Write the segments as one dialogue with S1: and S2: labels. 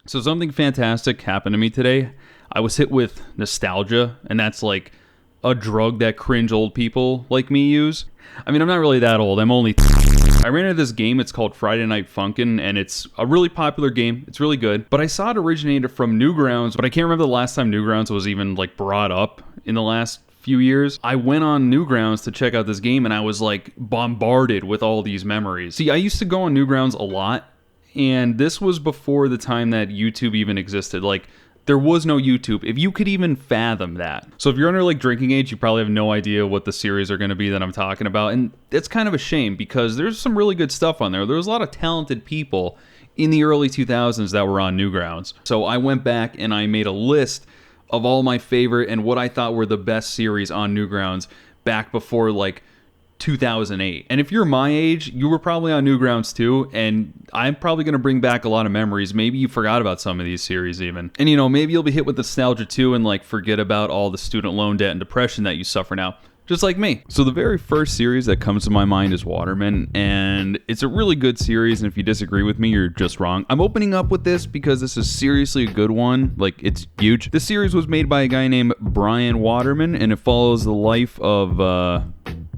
S1: So something fantastic happened to me today. I was hit with nostalgia, and that's like a drug that cringe old people like me use. I mean, I'm not really that old. I'm only... I ran into this game. It's called Friday Night Funkin', and it's a really popular game. It's really good. But I saw it originated from Newgrounds, but I can't remember the last time Newgrounds was even like brought up in the last few years. I went on Newgrounds to check out this game, and I was like bombarded with all these memories. See, I used to go on Newgrounds a lot, and this was before the time that YouTube even existed. Like, there was no YouTube, if you could even fathom that. So if you're under like drinking age, you probably have no idea what the series are going to be that I'm talking about. And it's kind of a shame because there's some really good stuff on there. There was a lot of talented people in the early 2000s that were on Newgrounds. So I went back and I made a list of all my favorite and what I thought were the best series on Newgrounds back before like 2008. And if you're my age, you were probably on Newgrounds too, and I'm probably going to bring back a lot of memories. Maybe you forgot about some of these series even. And you know, maybe you'll be hit with nostalgia too and like forget about all the student loan debt and depression that you suffer now, just like me. So the very first series that comes to my mind is Waterman, and it's a really good series, and if you disagree with me, you're just wrong. I'm opening up with this because this is seriously a good one. Like, it's huge. This series was made by a guy named Brian Waterman, and it follows the life of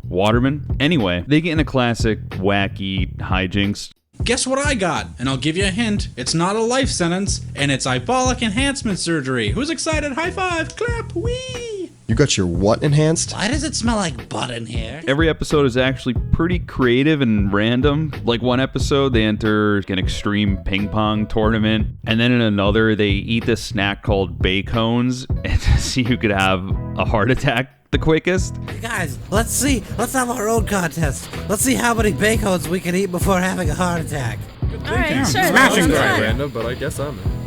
S1: Waterman. Anyway, they get in a classic wacky hijinks.
S2: Guess what I got? And I'll give you a hint. It's not a life sentence, and it's eyebolic enhancement surgery. Who's excited? High five! Clap! Whee!
S3: You got your what enhanced?
S4: Why does it smell like butt in here?
S1: Every episode is actually pretty creative and random. Like one episode, they enter an extreme ping pong tournament, and then in another, they eat this snack called bacones and to see who could have a heart attack the quickest.
S4: Hey guys, let's have our own contest. Let's see how many bacons we can eat before having a heart attack.
S5: Alright, sure.
S2: Smashing
S5: let's try.
S6: Random, but I guess I'm in.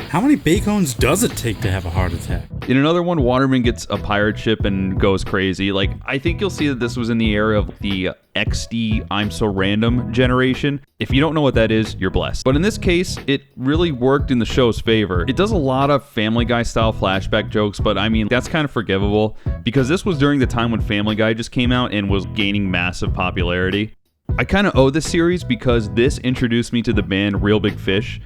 S2: How many bacons does it take to have a heart attack?
S1: In another one, Waterman gets a pirate ship and goes crazy. Like, I think you'll see that this was in the era of the XD I'm So Random generation. If you don't know what that is, you're blessed. But in this case, it really worked in the show's favor. It does a lot of Family Guy style flashback jokes, but I mean, that's kind of forgivable because this was during the time when Family Guy just came out and was gaining massive popularity. I kind of owe this series because this introduced me to the band Real Big Fish.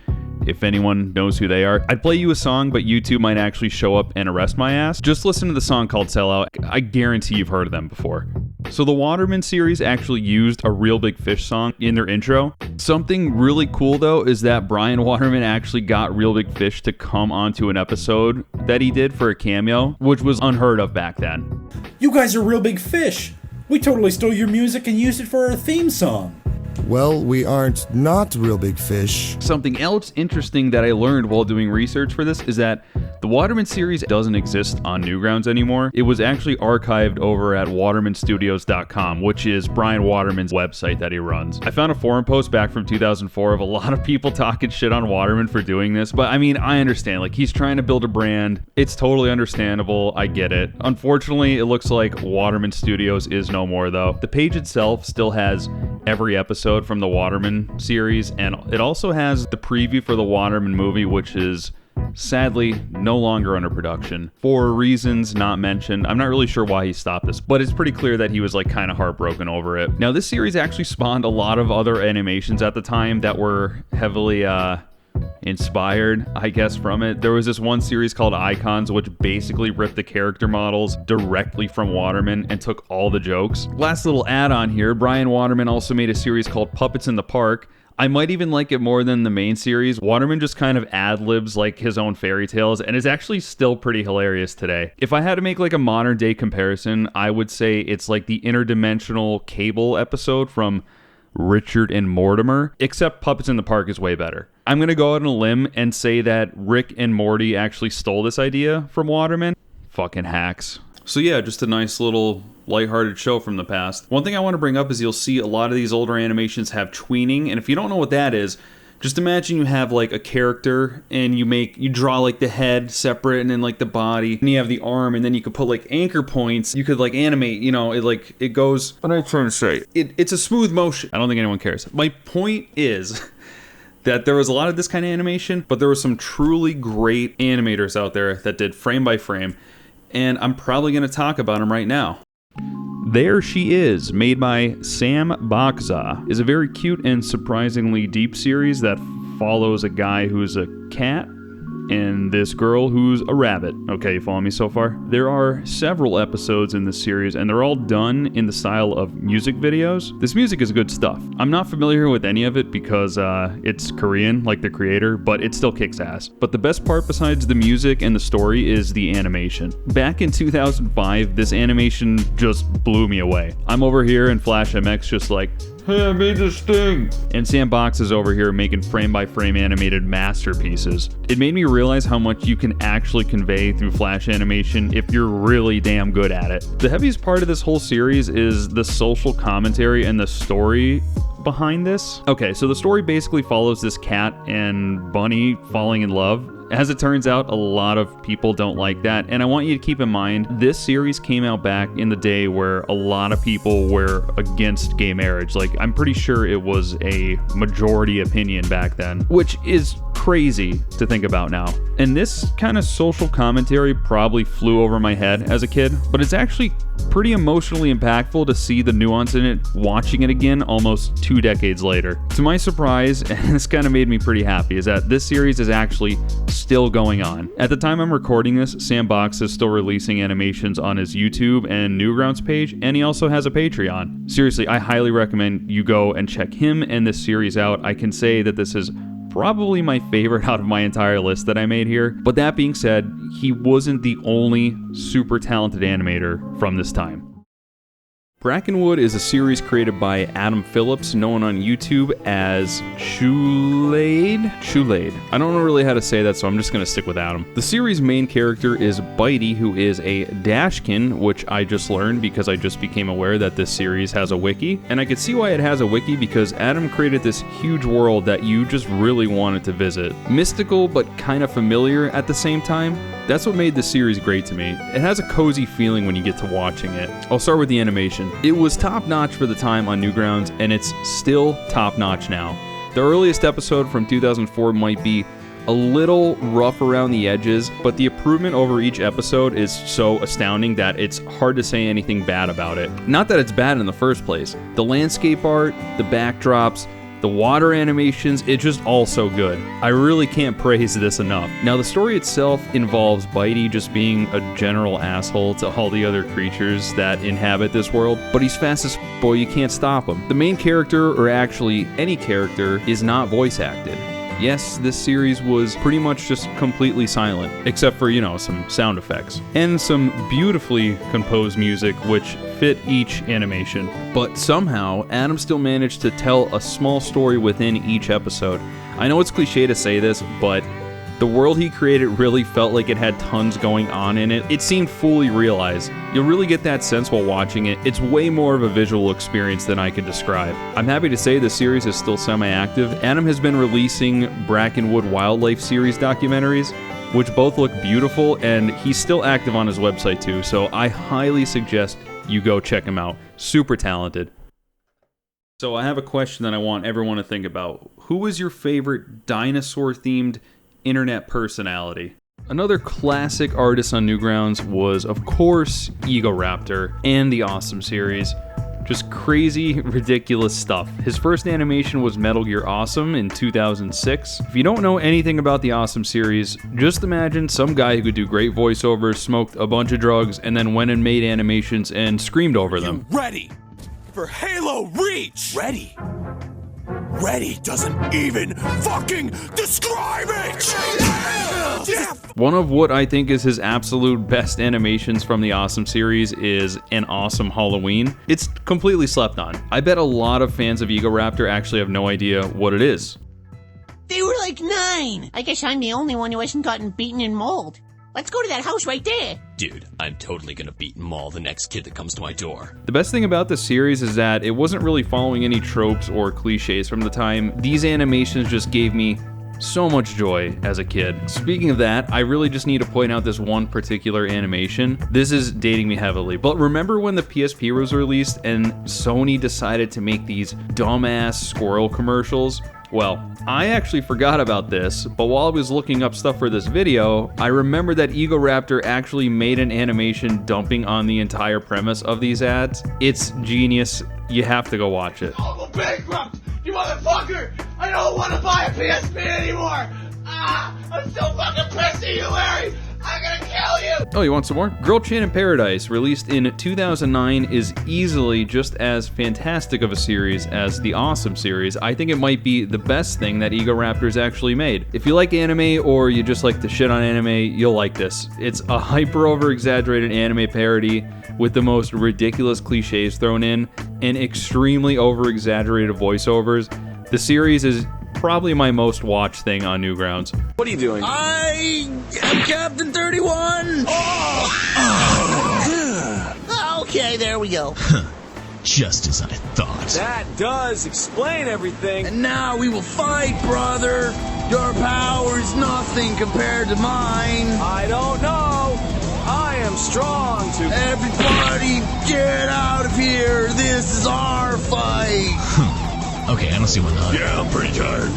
S1: If anyone knows who they are, I'd play you a song, but you two might actually show up and arrest my ass. Just listen to the song called Sell Out. I guarantee you've heard of them before. So the Waterman series actually used a Real Big Fish song in their intro. Something really cool though is that Brian Waterman actually got Real Big Fish to come onto an episode that he did for a cameo, which was unheard of back then.
S7: You guys are Real Big Fish. We totally stole your music and used it for our theme song.
S3: Well, we aren't not Real Big Fish.
S1: Something else interesting that I learned while doing research for this is that the Waterman series doesn't exist on Newgrounds anymore. It was actually archived over at watermanstudios.com, which is Brian Waterman's website that he runs. I found a forum post back from 2004 of a lot of people talking shit on Waterman for doing this, but I mean, I understand. Like, he's trying to build a brand. It's totally understandable. I get it. Unfortunately, it looks like Waterman Studios is no more, though. The page itself still has every episode from the Waterman series, and it also has the preview for the Waterman movie, which is sadly no longer under production for reasons not mentioned. I'm not really sure why he stopped this, but it's pretty clear that he was like kind of heartbroken over it. Now, this series actually spawned a lot of other animations at the time that were heavily inspired, I guess, from it. There was this one series called Icons, which basically ripped the character models directly from Waterman and took all the jokes. Last little add-on here, Brian Waterman also made a series called Puppets in the Park. I might even like it more than the main series. Waterman just kind of ad-libs like his own fairy tales, and is actually still pretty hilarious today. If I had to make like a modern day comparison, I would say it's like the interdimensional Cable episode from Richard and Mortimer, except Puppets in the Park is way better. I'm going to go out on a limb and say that Rick and Morty actually stole this idea from Waterman. Fucking hacks. So yeah, just a nice little lighthearted show from the past. One thing I want to bring up is you'll see a lot of these older animations have tweening, and if you don't know what that is, just imagine you have like a character and you draw like the head separate and then like the body, and you have the arm, and then you could put like anchor points. You could like animate, you know, it goes, what am I trying to say? It's a smooth motion. I don't think anyone cares. My point is that there was a lot of this kind of animation, but there were some truly great animators out there that did frame by frame, and I'm probably going to talk about them right now. There She Is, made by Sam Bakza, is a very cute and surprisingly deep series that follows a guy who's a cat and this girl who's a rabbit. Okay, you follow me so far? There are several episodes in this series, and they're all done in the style of music videos. This music is good stuff. I'm not familiar with any of it because it's Korean, like the creator, but it still kicks ass. But the best part besides the music and the story is the animation. Back in 2005, this animation just blew me away. I'm over here in Flash MX just like, hey, I made this thing. And Sam Box is over here making frame-by-frame animated masterpieces. It made me realize how much you can actually convey through Flash animation if you're really damn good at it. The heaviest part of this whole series is the social commentary and the story behind this. Okay, so the story basically follows this cat and bunny falling in love. As it turns out, a lot of people don't like that, and I want you to keep in mind, this series came out back in the day where a lot of people were against gay marriage. Like, I'm pretty sure it was a majority opinion back then, which is crazy to think about now. And this kind of social commentary probably flew over my head as a kid, but it's actually pretty emotionally impactful to see the nuance in it watching it again almost 2 decades later. To my surprise, and this kind of made me pretty happy, is that this series is actually still going on. At the time I'm recording this, Sam Box is still releasing animations on his YouTube and Newgrounds page, and he also has a Patreon. Seriously, I highly recommend you go and check him and this series out. I can say that this is probably my favorite out of my entire list that I made here. But that being said, he wasn't the only super talented animator from this time. Brackenwood is a series created by Adam Phillips, known on YouTube as Shoelade. I don't know really how to say that, so I'm just going to stick with Adam. The series' main character is Bitey, who is a Dashkin, which I just learned because I just became aware that this series has a wiki. And I could see why it has a wiki because Adam created this huge world that you just really wanted to visit. Mystical, but kind of familiar at the same time. That's what made this series great to me. It has a cozy feeling when you get to watching it. I'll start with the animation. It was top-notch for the time on Newgrounds, and it's still top-notch now. The earliest episode from 2004 might be a little rough around the edges, but the improvement over each episode is so astounding that it's hard to say anything bad about it. Not that it's bad in the first place. The landscape art, the backdrops, the water animations, it's just all so good. I really can't praise this enough. Now, the story itself involves Bitey just being a general asshole to all the other creatures that inhabit this world, but he's fast as boy, you can't stop him. The main character, or actually any character, is not voice acted. Yes, this series was pretty much just completely silent, except for, you know, some sound effects. And some beautifully composed music which fit each animation. But somehow, Adam still managed to tell a small story within each episode. I know it's cliche to say this, but the world he created really felt like it had tons going on in it. It seemed fully realized. You'll really get that sense while watching it. It's way more of a visual experience than I could describe. I'm happy to say the series is still semi-active. Adam has been releasing Brackenwood Wildlife series documentaries, which both look beautiful, and he's still active on his website too, so I highly suggest you go check him out. Super talented. So I have a question that I want everyone to think about. Who is your favorite dinosaur-themed internet personality? Another classic artist on Newgrounds was, of course, Egoraptor and the Awesome series. Just crazy, ridiculous stuff. His first animation was Metal Gear Awesome in 2006. If you don't know anything about the Awesome series, just imagine some guy who could do great voiceovers, smoked a bunch of drugs, and then went and made animations and screamed over them.
S5: You ready for Halo Reach? Ready? Ready doesn't even fucking describe it!
S1: One of what I think is his absolute best animations from the Awesome series is An Awesome Halloween. It's completely slept on. I bet a lot of fans of Egoraptor actually have no idea what it is.
S6: They were like 9. I guess I'm the only one who hasn't gotten beaten and mauled. Let's go to that house right there.
S5: Dude, I'm totally gonna beat and maul the next kid that comes to my door.
S1: The best thing about this series is that it wasn't really following any tropes or cliches from the time. These animations just gave me so much joy as a kid. Speaking of that, I really just need to point out this one particular animation. This is dating me heavily, but remember when the PSP was released and Sony decided to make these dumbass squirrel commercials? Well, I actually forgot about this, but while I was looking up stuff for this video, I remembered that Egoraptor actually made an animation dumping on the entire premise of these ads. It's genius. You have to go watch it.
S8: I'm bankrupt, you motherfucker! I
S5: I don't want to buy a PSP anymore! I'm so fucking pissed at you, Larry! I'm gonna kill you!
S1: Oh, you want some more? Girlchan in Paradise, released in 2009, is easily just as fantastic of a series as the Awesome series. I think it might be the best thing that Ego Raptors actually made. If you like anime or you just like to shit on anime, you'll like this. It's a hyper over-exaggerated anime parody with the most ridiculous cliches thrown in and extremely over-exaggerated voiceovers. The series is probably my most watched thing on Newgrounds.
S5: What are you doing?
S8: I am Captain 31!
S6: Okay, there we go.
S8: Just as I thought.
S5: That does explain everything.
S8: And now we will fight, brother! Your power is nothing compared to mine!
S5: I don't know. I am strong to...
S8: Everybody, get out of here! This is our fight! Okay, I don't see why not.
S5: Yeah, I'm pretty tired.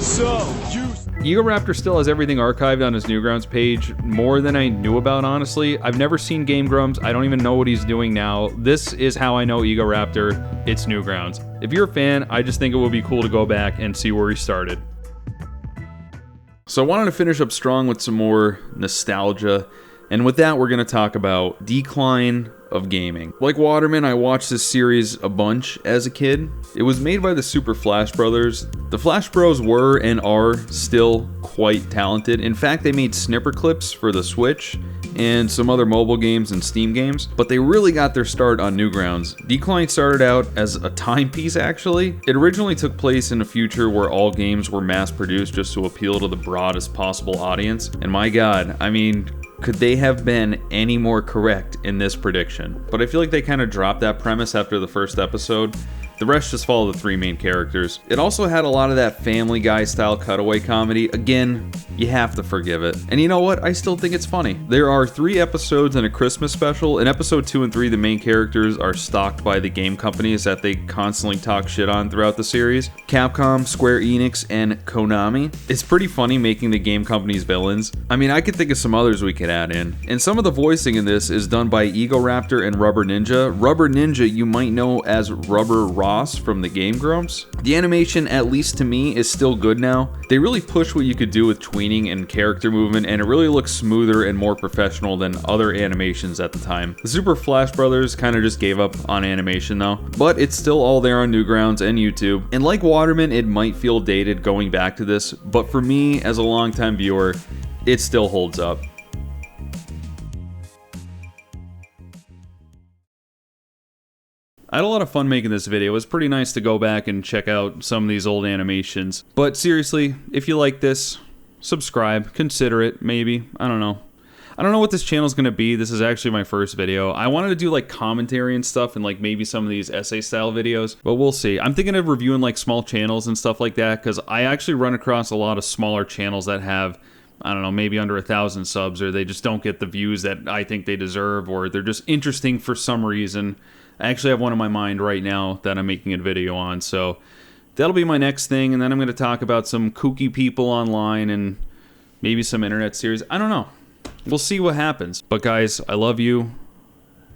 S5: So, you...
S1: Ego Raptor still has everything archived on his Newgrounds page, more than I knew about, honestly. I've never seen Game Grumps. I don't even know what he's doing now. This is how I know Ego Raptor. It's Newgrounds. If you're a fan, I just think it would be cool to go back and see where he started. So I wanted to finish up strong with some more nostalgia. And with that, we're going to talk about decline of gaming. Like Waterman, I watched this series a bunch as a kid. It was made by the Super Flash Brothers. The Flash Bros were and are still quite talented. In fact, they made snipper clips for the Switch and some other mobile games and Steam games, but they really got their start on Newgrounds. Decline started out as a timepiece, actually. It originally took place in a future where all games were mass-produced just to appeal to the broadest possible audience. And my god, I mean, could they have been any more correct in this prediction? But I feel like they kind of dropped that premise after the first episode. The rest just follow the three main characters. It also had a lot of that Family Guy style cutaway comedy. Again, you have to forgive it. And you know what? I still think it's funny. There are 3 episodes and a Christmas special. In episode 2 and 3, the main characters are stalked by the game companies that they constantly talk shit on throughout the series. Capcom, Square Enix, and Konami. It's pretty funny making the game companies villains. I mean, I could think of some others we could add in. And some of the voicing in this is done by Ego Raptor and Rubber Ninja. Rubber Ninja you might know as Rubber Ross from the Game Grumps. The animation, at least to me, is still good now. They really push what you could do with tweening and character movement, and it really looks smoother and more professional than other animations at the time. The Super Flash Brothers kind of just gave up on animation though, but it's still all there on Newgrounds and YouTube. And like Waterman, it might feel dated going back to this, but for me, as a longtime viewer, it still holds up. I had a lot of fun making this video. It was pretty nice to go back and check out some of these old animations. But seriously, if you like this, subscribe, consider it, maybe. I don't know. I don't know what this channel's gonna be. This is actually my first video. I wanted to do like commentary and stuff and like maybe some of these essay style videos, but we'll see. I'm thinking of reviewing like small channels and stuff like that because I actually run across a lot of smaller channels that have, I don't know, maybe under 1,000 subs, or they just don't get the views that I think they deserve, or they're just interesting for some reason. I actually have one in my mind right now that I'm making a video on, so that'll be my next thing, and then I'm going to talk about some kooky people online and maybe some internet series. I don't know. We'll see what happens. But guys, I love you.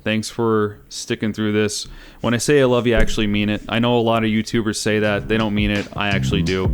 S1: Thanks for sticking through this. When I say I love you, I actually mean it. I know a lot of YouTubers say that. They don't mean it. I actually do.